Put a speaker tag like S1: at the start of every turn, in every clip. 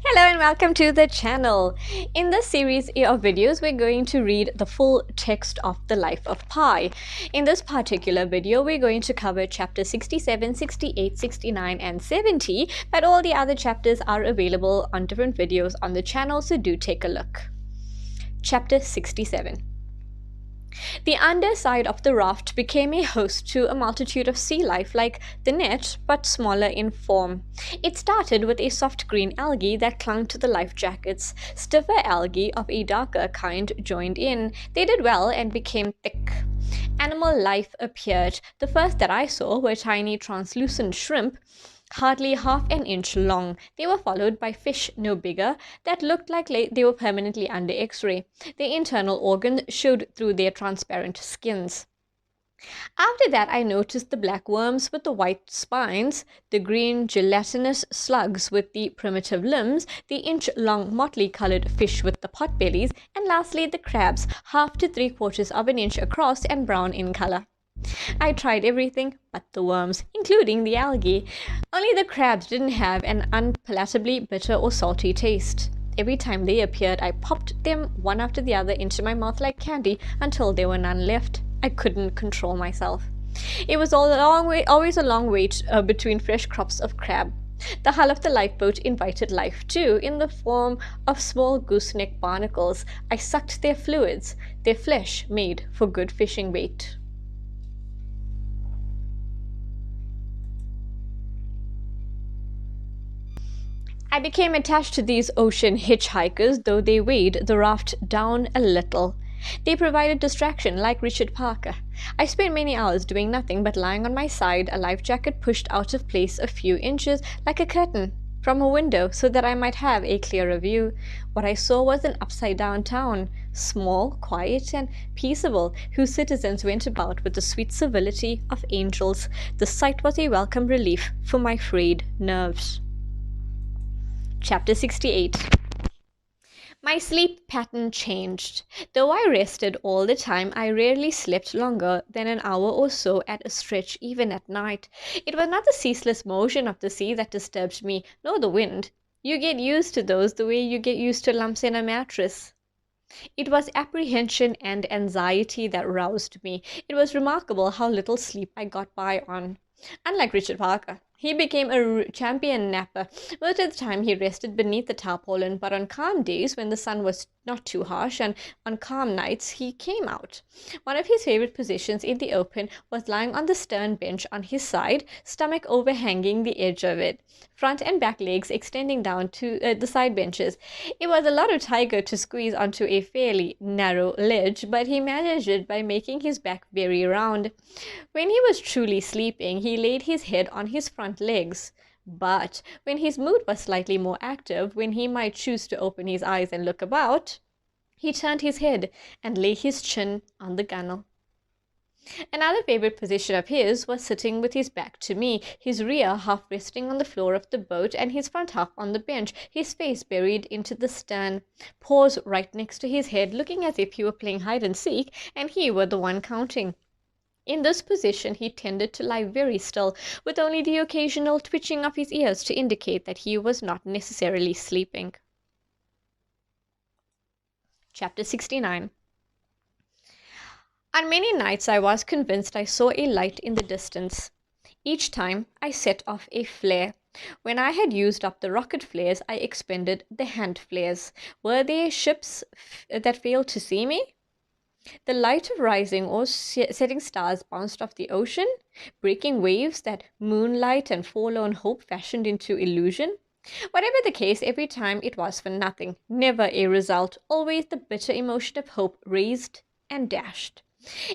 S1: Hello and welcome to the channel. In this series of videos, we're going to read the full text of The Life of Pi. In this particular video, we're going to cover chapter 67, 68, 69, and 70, but all the other chapters are available on different videos on the channel, so do take a look. Chapter 67. The underside of the raft became a host to a multitude of sea life like the net, but smaller in form. It started with a soft green algae that clung to the life jackets. Stiffer algae of a darker kind joined in. They did well and became thick. Animal life appeared. The first that I saw were tiny translucent shrimp, hardly half an inch long. They were followed by fish no bigger that looked like they were permanently under X-ray. Their internal organs showed through their transparent skins. After that, I noticed the black worms with the white spines, the green gelatinous slugs with the primitive limbs, the inch-long motley-colored fish with the pot bellies, and lastly the crabs, half to 3/4 of an inch across and brown in color. I tried everything but the worms, including the algae. Only the crabs didn't have an unpalatably bitter or salty taste. Every time they appeared, I popped them one after the other into my mouth like candy until there were none left. I couldn't control myself. It was always a long wait between fresh crops of crab. The hull of the lifeboat invited life too, in the form of small gooseneck barnacles. I sucked their fluids, their flesh made for good fishing bait. I became attached to these ocean hitchhikers, though they weighed the raft down a little. They provided distraction, like Richard Parker. I spent many hours doing nothing but lying on my side, a life jacket pushed out of place a few inches, like a curtain, from a window, so that I might have a clearer view. What I saw was an upside-down town, small, quiet, and peaceable, whose citizens went about with the sweet civility of angels. The sight was a welcome relief for my frayed nerves. Chapter 68. My sleep pattern changed. Though I rested all the time, I rarely slept longer than an hour or so at a stretch, even at night. It was not the ceaseless motion of the sea that disturbed me, nor the wind. You get used to those the way you get used to lumps in a mattress. It was apprehension and anxiety that roused me. It was remarkable how little sleep I got by on. Unlike Richard Parker, he became a champion napper. Most of the time he rested beneath the tarpaulin, but on calm days when the sun was not too harsh and on calm nights he came out. One of his favorite positions in the open was lying on the stern bench on his side, stomach overhanging the edge of it, front and back legs extending down to the side benches. It was a lot of tiger to squeeze onto a fairly narrow ledge, but he managed it by making his back very round. When he was truly sleeping, he laid his head on his front legs. But when his mood was slightly more active, when he might choose to open his eyes and look about, he turned his head and lay his chin on the gunwale. Another favorite position of his was sitting with his back to me, his rear half resting on the floor of the boat and his front half on the bench, his face buried into the stern, paws right next to his head, looking as if he were playing hide and seek and he were the one counting. In this position he tended to lie very still, with only the occasional twitching of his ears to indicate that he was not necessarily sleeping. Chapter 69. On many nights I was convinced I saw a light in the distance. Each time I set off a flare. When I had used up the rocket flares, I expended the hand flares. Were there ships that failed to see me? The light of rising or setting stars bounced off the ocean, breaking waves that moonlight and forlorn hope fashioned into illusion. Whatever the case, every time it was for nothing, never a result, always the bitter emotion of hope raised and dashed.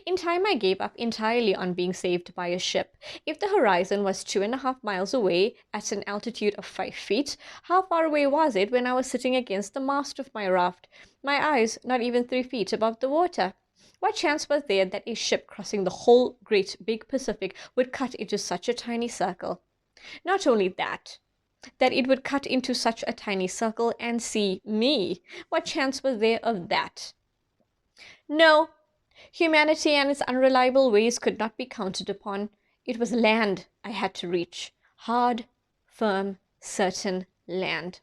S1: In time I gave up entirely on being saved by a ship. If the horizon was 2.5 miles away at an altitude of 5 feet, how far away was it when I was sitting against the mast of my raft, my eyes not even 3 feet above the water? What chance was there that a ship crossing the whole great big Pacific would cut into such a tiny circle? Not only that it would cut into such a tiny circle and see me. What chance was there of that? No, humanity and its unreliable ways could not be counted upon. It was land I had to reach. Hard, firm, certain land.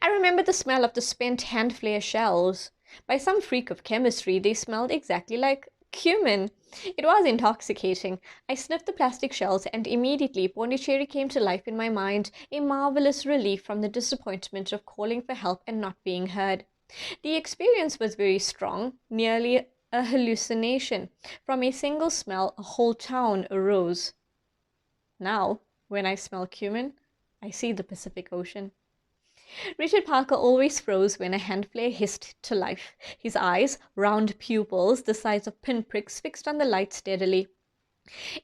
S1: I remember the smell of the spent hand flare shells. By some freak of chemistry, they smelled exactly like cumin. It was intoxicating. I sniffed the plastic shells, and immediately Pondicherry came to life in my mind, a marvelous relief from the disappointment of calling for help and not being heard. The experience was very strong, nearly a hallucination. From a single smell, a whole town arose. Now, when I smell cumin, I see the Pacific Ocean. Richard Parker always froze when a hand flare hissed to life, his eyes, round pupils the size of pinpricks, fixed on the light steadily.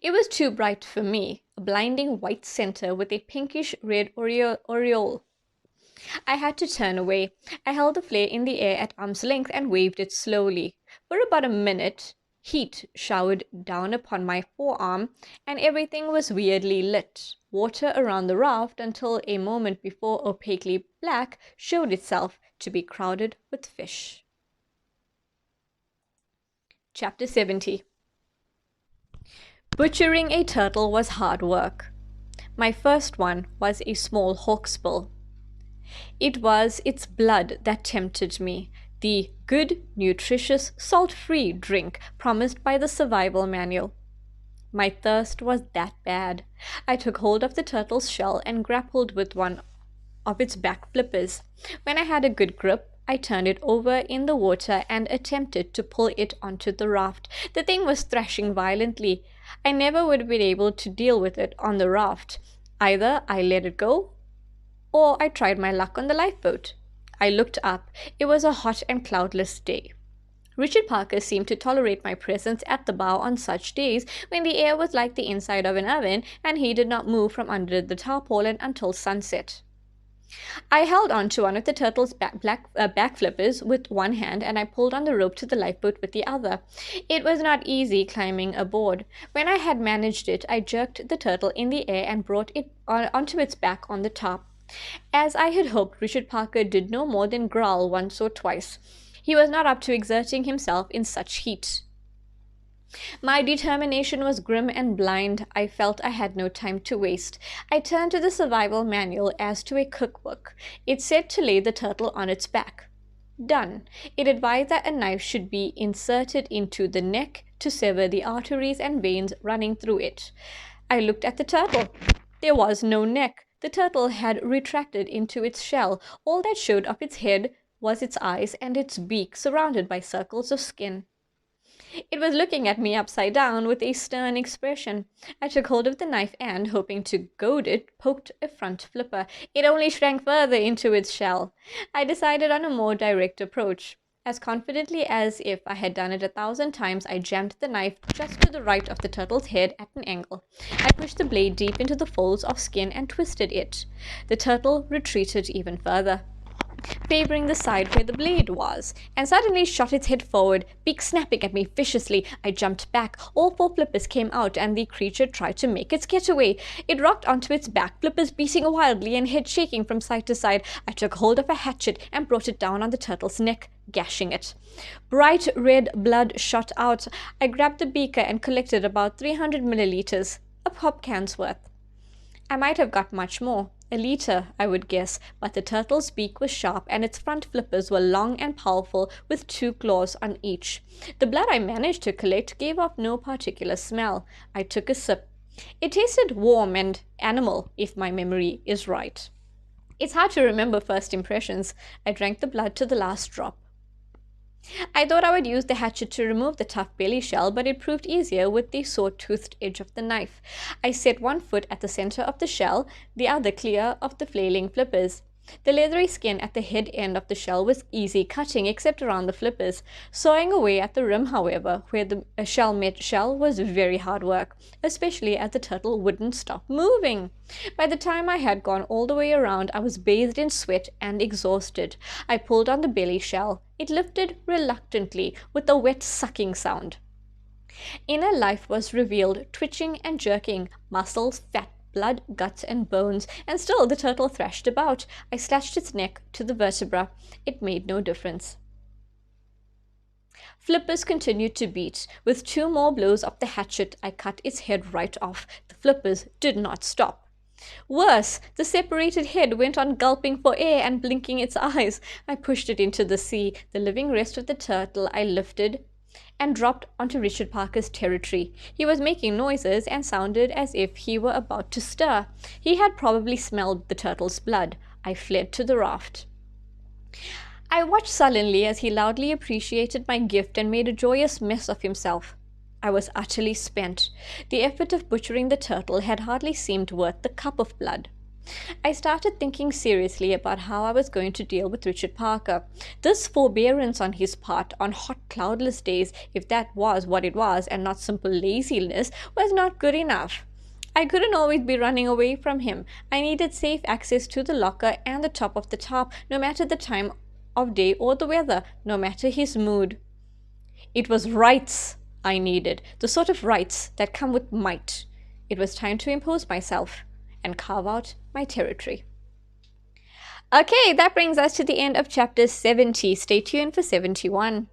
S1: It was too bright for me, a blinding white center with a pinkish red aureole. I had to turn away. I held the flare in the air at arm's length and waved it slowly. For about a minute, heat showered down upon my forearm, and everything was weirdly lit. Water around the raft, until a moment before opaquely black, showed itself to be crowded with fish. Chapter 70. Butchering a turtle was hard work. My first one was a small hawksbill. It was its blood that tempted me, the good, nutritious, salt-free drink promised by the survival manual. My thirst was that bad. I took hold of the turtle's shell and grappled with one of its back flippers. When I had a good grip, I turned it over in the water and attempted to pull it onto the raft. The thing was thrashing violently. I never would have been able to deal with it on the raft. Either I let it go, or I tried my luck on the lifeboat. I looked up. It was a hot and cloudless day. Richard Parker seemed to tolerate my presence at the bow on such days when the air was like the inside of an oven and he did not move from under the tarpaulin until sunset. I held on to one of the turtle's back flippers with one hand and I pulled on the rope to the lifeboat with the other. It was not easy climbing aboard. When I had managed it, I jerked the turtle in the air and brought it onto its back on the top. As I had hoped, Richard Parker did no more than growl once or twice. He was not up to exerting himself in such heat. My determination was grim and blind. I felt I had no time to waste. I turned to the survival manual as to a cookbook. It said to lay the turtle on its back. Done. It advised that a knife should be inserted into the neck to sever the arteries and veins running through it. I looked at the turtle. There was no neck. The turtle had retracted into its shell. All that showed of its head was its eyes and its beak, surrounded by circles of skin. It was looking at me upside down with a stern expression. I took hold of the knife and, hoping to goad it, poked a front flipper. It only shrank further into its shell. I decided on a more direct approach. As confidently as if I had done it 1,000 times, I jammed the knife just to the right of the turtle's head at an angle. I pushed the blade deep into the folds of skin and twisted it. The turtle retreated even further, favoring the side where the blade was, and suddenly shot its head forward, beak snapping at me viciously. I jumped back. All 4 flippers came out, and the creature tried to make its getaway. It rocked onto its back, flippers beating wildly and head shaking from side to side. I took hold of a hatchet and brought it down on the turtle's neck, gashing it. Bright red blood shot out. I grabbed the beaker and collected about 300 milliliters, a pop can's worth. I might have got much more, a liter, I would guess, but the turtle's beak was sharp and its front flippers were long and powerful with 2 claws on each. The blood I managed to collect gave off no particular smell. I took a sip. It tasted warm and animal, if my memory is right. It's hard to remember first impressions. I drank the blood to the last drop. I thought I would use the hatchet to remove the tough belly shell, but it proved easier with the saw-toothed edge of the knife. I set one foot at the center of the shell, the other clear of the flailing flippers. The leathery skin at the head end of the shell was easy cutting, except around the flippers. Sawing away at the rim, however, where the shell met shell, was very hard work, especially as the turtle wouldn't stop moving. By the time I had gone all the way around, I was bathed in sweat and exhausted. I pulled on the belly shell. It lifted reluctantly, with a wet sucking sound. Inner life was revealed, twitching and jerking, muscles, fat, blood, guts, and bones, and still the turtle thrashed about. I slashed its neck to the vertebra. It made no difference. Flippers continued to beat. With 2 more blows of the hatchet, I cut its head right off. The flippers did not stop. Worse, the separated head went on gulping for air and blinking its eyes. I pushed it into the sea. The living rest of the turtle I lifted and dropped onto Richard Parker's territory. He was making noises and sounded as if he were about to stir. He had probably smelled the turtle's blood. I fled to the raft. I watched sullenly as he loudly appreciated my gift and made a joyous mess of himself. I was utterly spent. The effort of butchering the turtle had hardly seemed worth the cup of blood. I started thinking seriously about how I was going to deal with Richard Parker. This forbearance on his part on hot, cloudless days, if that was what it was and not simple laziness, was not good enough. I couldn't always be running away from him. I needed safe access to the locker and the top of the tarp, no matter the time of day or the weather, no matter his mood. It was rights I needed, the sort of rights that come with might. It was time to impose myself and carve out my territory. Okay, that brings us to the end of chapter 70. Stay tuned for 71.